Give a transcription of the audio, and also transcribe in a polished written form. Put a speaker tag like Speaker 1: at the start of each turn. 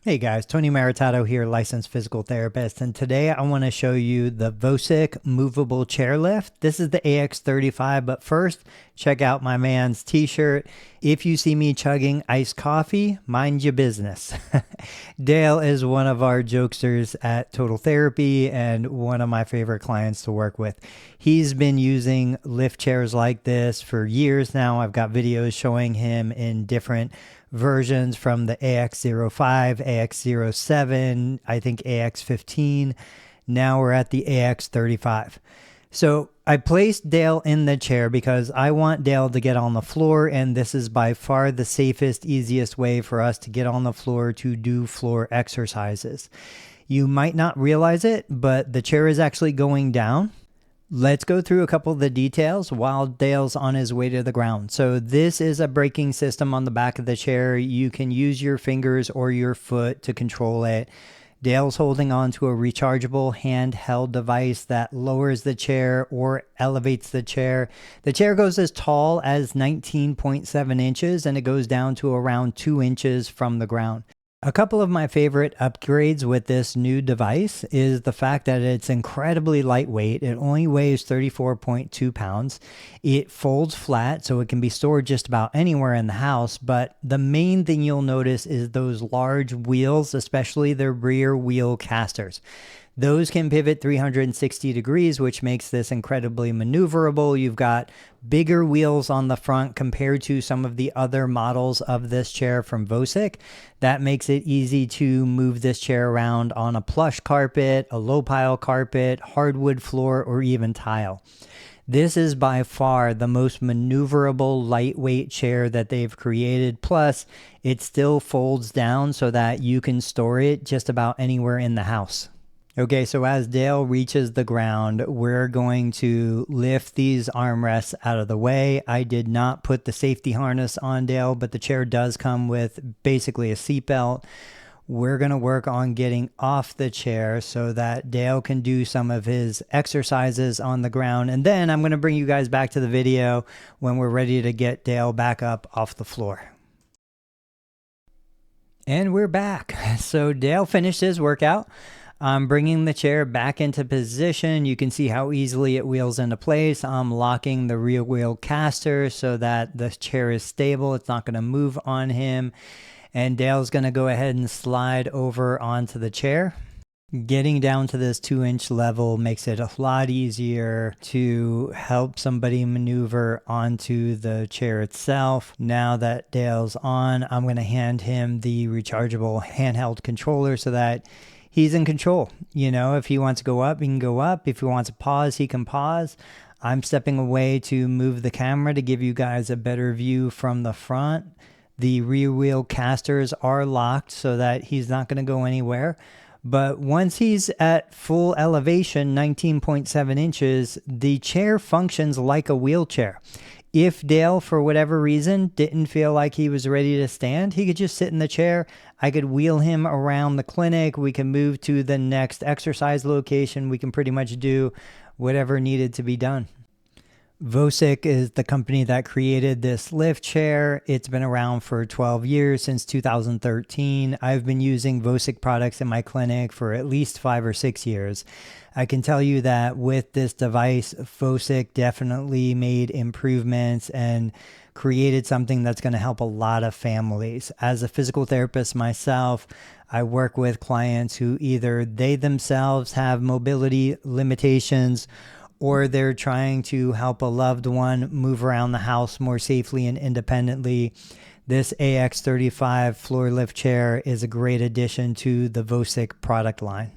Speaker 1: Hey guys, Tony Maritato here, licensed physical therapist, and today I want to show you the VOCIC movable chairlift. This is the AX35, but first, check out my man's t-shirt. If you see me chugging iced coffee, mind your business. Dale is one of our jokesters at Total Therapy and one of my favorite clients to work with. He's been using lift chairs like this for years now. I've got videos showing him in different versions from the AX05, AX07, I think AX15. Now we're at the AX35. So I placed Dale in the chair because I want Dale to get on the floor, and this is by far the safest, easiest way for us to get on the floor to do floor exercises. You might not realize it, but the chair is actually going down. Let's go through a couple of the details while Dale's on his way to the ground. So this is a braking system on the back of the chair. You can use your fingers or your foot to control it. Dale's holding on to a rechargeable handheld device that lowers the chair or elevates the chair. The chair goes as tall as 19.7 inches and it goes down to around 2 inches from the ground. A couple of my favorite upgrades with this new device is the fact that it's incredibly lightweight. It only weighs 34.2 pounds. It folds flat, so it can be stored just about anywhere in the house. But the main thing you'll notice is those large wheels, especially the rear wheel casters. Those can pivot 360 degrees, which makes this incredibly maneuverable. You've got bigger wheels on the front compared to some of the other models of this chair from VOCIC. That makes it easy to move this chair around on a plush carpet, a low pile carpet, hardwood floor, or even tile. This is by far the most maneuverable, lightweight chair that they've created. Plus, it still folds down so that you can store it just about anywhere in the house. Okay, so as Dale reaches the ground, we're going to lift these armrests out of the way. I did not put the safety harness on Dale, but the chair does come with basically a seatbelt. We're going to work on getting off the chair so that Dale can do some of his exercises on the ground. And then I'm going to bring you guys back to the video when we're ready to get Dale back up off the floor. And we're back. So Dale finished his workout. I'm bringing the chair back into position. You can see how easily it wheels into place. I'm locking the rear wheel caster so that the chair is stable. It's not going to move on him. And Dale's going to go ahead and slide over onto the chair. Getting down to this 2-inch level makes it a lot easier to help somebody maneuver onto the chair itself. Now that Dale's on, I'm going to hand him the rechargeable handheld controller so that he's in control. You know, if he wants to go up, he can go up. If he wants to pause, he can pause. I'm stepping away to move the camera to give you guys a better view from the front. The rear wheel casters are locked so that he's not going to go anywhere. But once he's at full elevation, 19.7 inches, the chair functions like a wheelchair. If Dale, for whatever reason, didn't feel like he was ready to stand, he could just sit in the chair. I could wheel him around the clinic. We can move to the next exercise location. We can pretty much do whatever needed to be done. VOCIC is the company that created this lift chair. It's been around for 12 years, since 2013. I've been using VOCIC products in my clinic for at least 5 or 6 years. I can tell you that with this device, VOCIC definitely made improvements and created something that's going to help a lot of families. As a physical therapist myself, I work with clients who either they themselves have mobility limitations or they're trying to help a loved one move around the house more safely and independently. This AX35 floor lift chair is a great addition to the VOCIC product line.